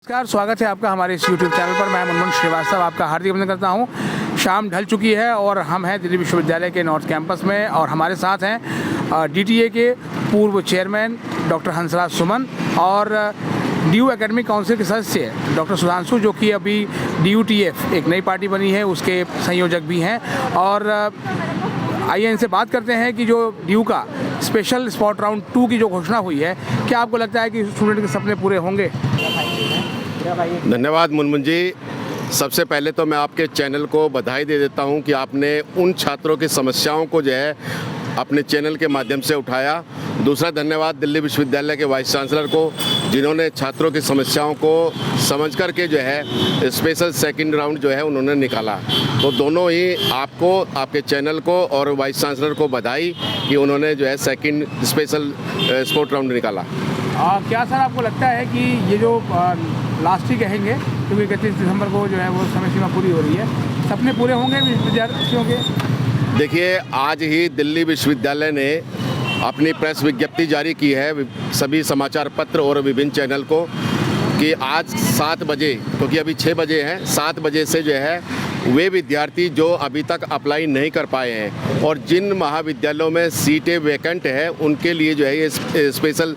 नमस्कार, स्वागत है आपका हमारे इस यूट्यूब चैनल पर। मैं मुनमुन श्रीवास्तव आपका हार्दिक अभिनंदन करता हूं। शाम ढल चुकी है और हम हैं दिल्ली विश्वविद्यालय के नॉर्थ कैंपस में और हमारे साथ हैं डीटीए के पूर्व चेयरमैन डॉक्टर हंसराज सुमन और DU एकेडमिक काउंसिल के सदस्य डॉक्टर सुधांशु, जो कि अभी DUTF एक नई पार्टी बनी है उसके संयोजक भी हैं। और आइए इनसे बात करते हैं कि जो DU का स्पेशल स्पॉट राउंड 2 की जो घोषणा हुई है, क्या आपको लगता है कि स्टूडेंट के सपने पूरे होंगे? धन्यवाद मुनमुन जी। सबसे पहले तो मैं आपके चैनल को बधाई दे देता हूं कि आपने उन छात्रों की समस्याओं को जो है अपने चैनल के माध्यम से उठाया। दूसरा धन्यवाद दिल्ली विश्वविद्यालय के वाइस चांसलर को, जिन्होंने छात्रों की समस्याओं को समझ कर के जो है स्पेशल सेकंड राउंड जो है उन्होंने निकाला। तो दोनों ही आपको, आपके चैनल को और वाइस चांसलर को बधाई कि उन्होंने जो है सेकंड स्पेशल स्पोर्ट राउंड निकाला। क्या सर आपको लगता है कि ये जो लास्ट ही कहेंगे, क्योंकि 31 दिसंबर को जो है वो समय सीमा पूरी हो रही है, सपने पूरे होंगे विद्यार्थियों के? देखिए, आज ही दिल्ली विश्वविद्यालय ने अपनी प्रेस विज्ञप्ति जारी की है सभी समाचार पत्र और विभिन्न चैनल को कि आज 7 बजे, क्योंकि अभी 6 बजे हैं, 7 बजे से जो है वे विद्यार्थी जो अभी तक अप्लाई नहीं कर पाए हैं और जिन महाविद्यालयों में सीटें वैकेंट है उनके लिए जो है ये स्पेशल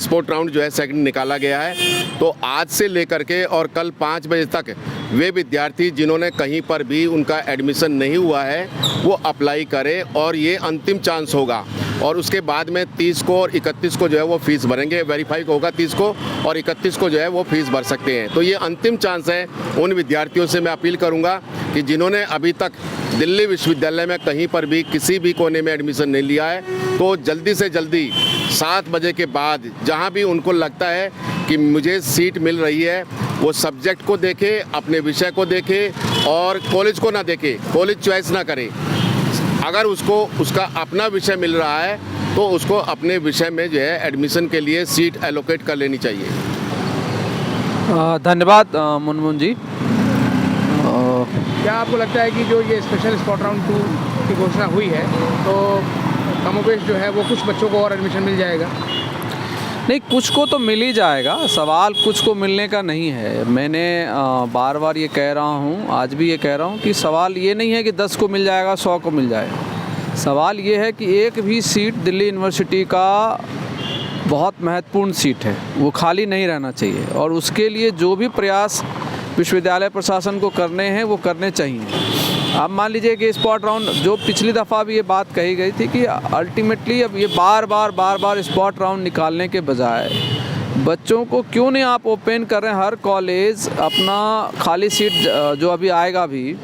स्पोर्ट राउंड जो है सेकंड निकाला गया है। तो आज से लेकर के और कल 5 बजे तक वे विद्यार्थी जिन्होंने कहीं पर भी उनका एडमिशन नहीं हुआ है वो अप्लाई करें और ये अंतिम चांस होगा। और उसके बाद में 30 को और 31 को जो है वो फीस भरेंगे, वेरीफाई होगा 30 को और 31 को जो है वो फीस भर सकते हैं। तो ये अंतिम चांस है। उन विद्यार्थियों से मैं अपील करूंगा कि जिन्होंने अभी तक दिल्ली विश्वविद्यालय में कहीं पर भी किसी भी कोने में एडमिशन नहीं लिया है, तो जल्दी से जल्दी 7 बजे के बाद जहां भी उनको लगता है कि मुझे सीट मिल रही है, वो सब्जेक्ट को देखे, अपने विषय को देखे और कॉलेज को ना देखे, कॉलेज चॉइस ना करे। अगर उसको उसका अपना विषय मिल रहा है तो उसको अपने विषय में जो है एडमिशन के लिए सीट एलोकेट कर लेनी चाहिए। धन्यवाद मुनमुन जी। क्या आपको लगता है कि जो ये स्पेशल स्पॉट राउंड 2 की घोषणा हुई है तो कमोबेश जो है वो कुछ बच्चों को और एडमिशन मिल जाएगा? नहीं, कुछ को तो मिल ही जाएगा। सवाल कुछ को मिलने का नहीं है। मैंने बार बार ये कह रहा हूँ, आज भी ये कह रहा हूँ कि सवाल ये नहीं है कि 10 को मिल जाएगा, 100 को मिल जाएगा। सवाल ये है कि एक भी सीट दिल्ली यूनिवर्सिटी का बहुत महत्वपूर्ण सीट है, वो खाली नहीं रहना चाहिए और उसके लिए जो भी प्रयास विश्वविद्यालय प्रशासन को करने हैं वो करने चाहिए। अब मान लीजिए कि स्पॉट राउंड, जो पिछली दफ़ा भी ये बात कही गई थी कि अल्टीमेटली अब ये बार बार स्पॉट राउंड निकालने के बजाय बच्चों को क्यों नहीं आप ओपन कर रहे हैं, हर कॉलेज अपना खाली सीट जो अभी आएगा भी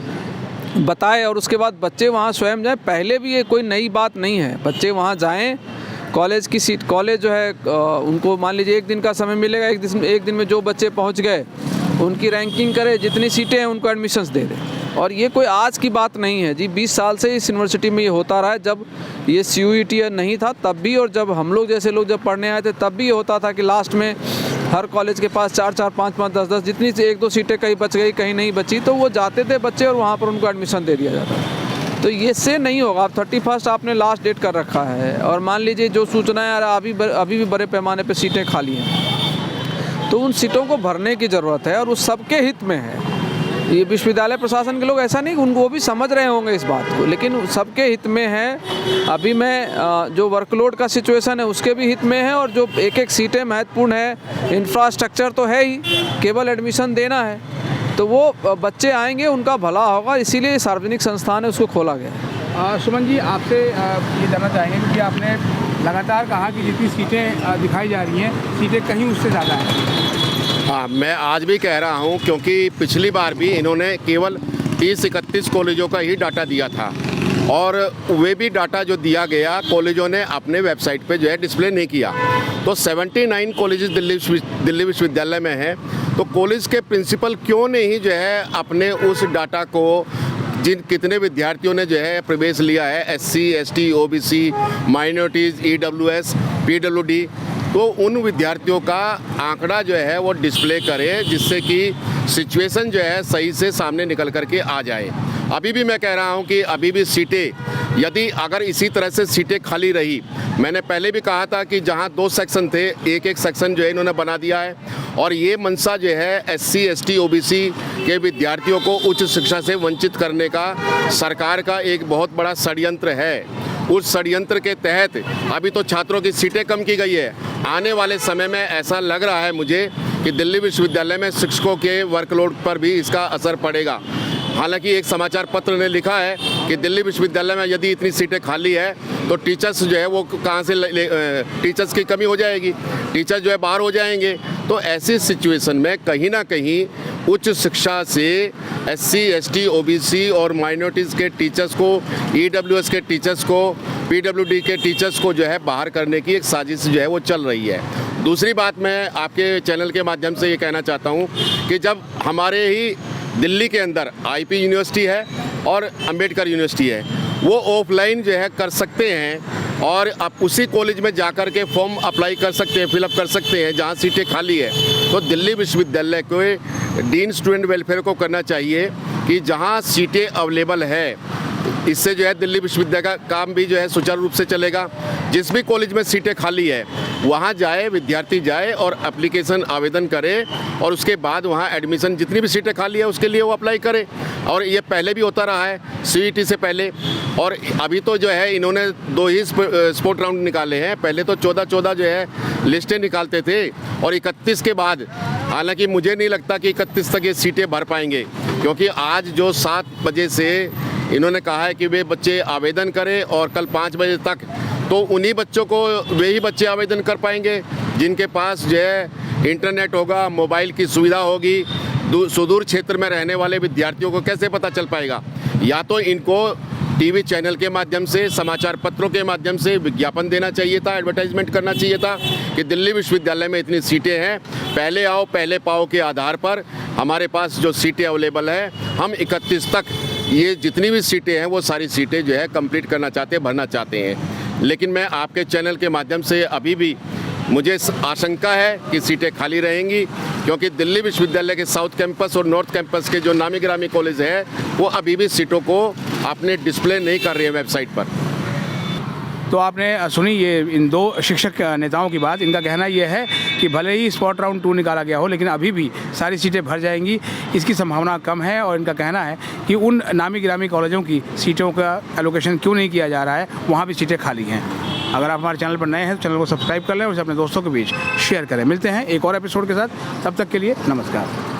बताए और उसके बाद बच्चे वहाँ स्वयं जाएं। पहले भी ये कोई नई बात नहीं है, बच्चे वहाँ जाएं, कॉलेज की सीट, कॉलेज जो है उनको मान लीजिए 1 दिन का समय मिलेगा, एक दिन में जो बच्चे पहुँच गए उनकी रैंकिंग करे, जितनी सीटें हैं उनको एडमिशन्स दे दें। और ये कोई आज की बात नहीं है जी, 20 साल से इस यूनिवर्सिटी में ये होता रहा है। जब ये CUET नहीं था तब भी, और जब हम लोग जैसे लोग जब पढ़ने आए थे तब भी ये होता था कि लास्ट में हर कॉलेज के पास 4-4, 5-5, 10-10 जितनी से 1-2 सीटें कहीं बच गई कहीं नहीं बची, तो वो जाते थे बच्चे और वहाँ पर उनको एडमिशन दे दिया जाता। तो ये से नहीं होगा। अब 31 आपने लास्ट डेट कर रखा है और मान लीजिए जो सूचनाएँ अभी भी बड़े पैमाने पर सीटें खाली हैं, तो उन सीटों को भरने की ज़रूरत है और उस सबके हित में है। ये विश्वविद्यालय प्रशासन के लोग ऐसा नहीं, उनको वो भी समझ रहे होंगे इस बात को, लेकिन सबके हित में है। अभी मैं जो वर्कलोड का सिचुएशन है उसके भी हित में है और जो एक सीटें महत्वपूर्ण है, इंफ्रास्ट्रक्चर तो है ही, केवल एडमिशन देना है, तो वो बच्चे आएंगे, उनका भला होगा, इसीलिए सार्वजनिक संस्थान है उसको खोला गया। सुमन जी, आपसे ये जानना चाहेंगे क्योंकि आपने लगातार कहा कि जितनी सीटें दिखाई जा रही हैं, सीटें कहीं उससे ज़्यादा हैं। हाँ, मैं आज भी कह रहा हूँ क्योंकि पिछली बार भी इन्होंने केवल 30-31 कॉलेजों का ही डाटा दिया था और वे भी डाटा जो दिया गया कॉलेजों ने अपने वेबसाइट पे जो है डिस्प्ले नहीं किया। तो 79 कॉलेजेस दिल्ली विश्वविद्यालय में हैं, तो कॉलेज के प्रिंसिपल क्यों नहीं जो है अपने उस डाटा को, कितने विद्यार्थियों ने जो है प्रवेश लिया है, SC, ST, OBC, minorities, EWS, PWD, तो उन विद्यार्थियों का आंकड़ा जो है वो डिस्प्ले करे, जिससे कि सिचुएशन जो है सही से सामने निकल करके आ जाए। अभी भी मैं कह रहा हूं कि अभी भी सीटें यदि अगर इसी तरह से सीटें खाली रही, मैंने पहले भी कहा था कि जहां 2 सेक्शन थे, एक सेक्शन जो है इन्होंने बना दिया है और ये मंशा जो है SC ST OBC के विद्यार्थियों को उच्च शिक्षा से वंचित करने का सरकार का एक बहुत बड़ा षड्यंत्र है। उस षड्यंत्र के तहत अभी तो छात्रों की सीटें कम की गई है। आने वाले समय में ऐसा लग रहा है मुझे कि दिल्ली विश्वविद्यालय में शिक्षकों के वर्कलोड पर भी इसका असर पड़ेगा। हालांकि एक समाचार पत्र ने लिखा है कि दिल्ली विश्वविद्यालय में यदि इतनी सीटें खाली है तो टीचर्स जो है वो कहाँ से टीचर्स की कमी हो जाएगी, टीचर जो है बाहर हो जाएंगे। तो ऐसी सिचुएशन में कहीं ना कहीं उच्च शिक्षा से SC ST OBC और माइनॉरिटीज़ के टीचर्स को, EWS के टीचर्स को, PWD के टीचर्स को जो है बाहर करने की एक साजिश जो है वो चल रही है। दूसरी बात मैं आपके चैनल के माध्यम से ये कहना चाहता हूँ कि जब हमारे ही दिल्ली के अंदर IP यूनिवर्सिटी है और अंबेडकर यूनिवर्सिटी है, वो ऑफलाइन जो है कर सकते हैं और आप उसी कॉलेज में जाकर के फॉर्म अप्लाई कर सकते हैं, फिलअप कर सकते हैं जहाँ सीटें खाली है। तो दिल्ली विश्वविद्यालय को डीन स्टूडेंट वेलफेयर को करना चाहिए कि जहाँ सीटें अवेलेबल है, इससे जो है दिल्ली विश्वविद्यालय का काम भी जो है सुचारू रूप से चलेगा। जिस भी कॉलेज में सीटें खाली है वहाँ जाए, विद्यार्थी जाए और एप्लीकेशन आवेदन करे और उसके बाद वहाँ एडमिशन, जितनी भी सीटें खाली है उसके लिए वो अप्लाई करे। और ये पहले भी होता रहा है CET से पहले, और अभी तो जो है इन्होंने 2 ही स्पोर्ट राउंड निकाले हैं। पहले तो 14 जो है लिस्टें निकालते थे और 31 के बाद, हालांकि मुझे नहीं लगता कि 31 तक ये सीटें भर पाएंगे, क्योंकि आज जो 7 बजे से इन्होंने कहा है कि वे बच्चे आवेदन करें और कल 5 बजे तक, तो उन्हीं बच्चों को, वे ही बच्चे आवेदन कर पाएंगे जिनके पास जो है इंटरनेट होगा, मोबाइल की सुविधा होगी। सुदूर क्षेत्र में रहने वाले विद्यार्थियों को कैसे पता चल पाएगा? या तो इनको टीवी चैनल के माध्यम से, समाचार पत्रों के माध्यम से विज्ञापन देना चाहिए था, एडवर्टाइजमेंट करना चाहिए था कि दिल्ली विश्वविद्यालय में इतनी सीटें हैं, पहले आओ पहले पाओ के आधार पर हमारे पास जो सीटें अवेलेबल है, हम 31 तक ये जितनी भी सीटें हैं वो सारी सीटें जो है कंप्लीट करना चाहते हैं, भरना चाहते हैं। लेकिन मैं आपके चैनल के माध्यम से अभी भी मुझे आशंका है कि सीटें खाली रहेंगी, क्योंकि दिल्ली विश्वविद्यालय के साउथ कैंपस और नॉर्थ कैंपस के जो नामी गिरामी कॉलेज हैं वो अभी भी सीटों को अपने डिस्प्ले नहीं कर रही है वेबसाइट पर। तो आपने सुनी ये इन 2 शिक्षक नेताओं की बात। इनका कहना यह है कि भले ही स्पॉट राउंड 2 निकाला गया हो, लेकिन अभी भी सारी सीटें भर जाएंगी, इसकी संभावना कम है। और इनका कहना है कि उन नामी गिरामी कॉलेजों की सीटों का एलोकेशन क्यों नहीं किया जा रहा है, वहाँ भी सीटें खाली हैं। अगर आप हमारे चैनल पर नए हैं तो चैनल को सब्सक्राइब कर लें और इसे अपने दोस्तों के बीच शेयर करें। मिलते हैं एक और एपिसोड के साथ, तब तक के लिए नमस्कार।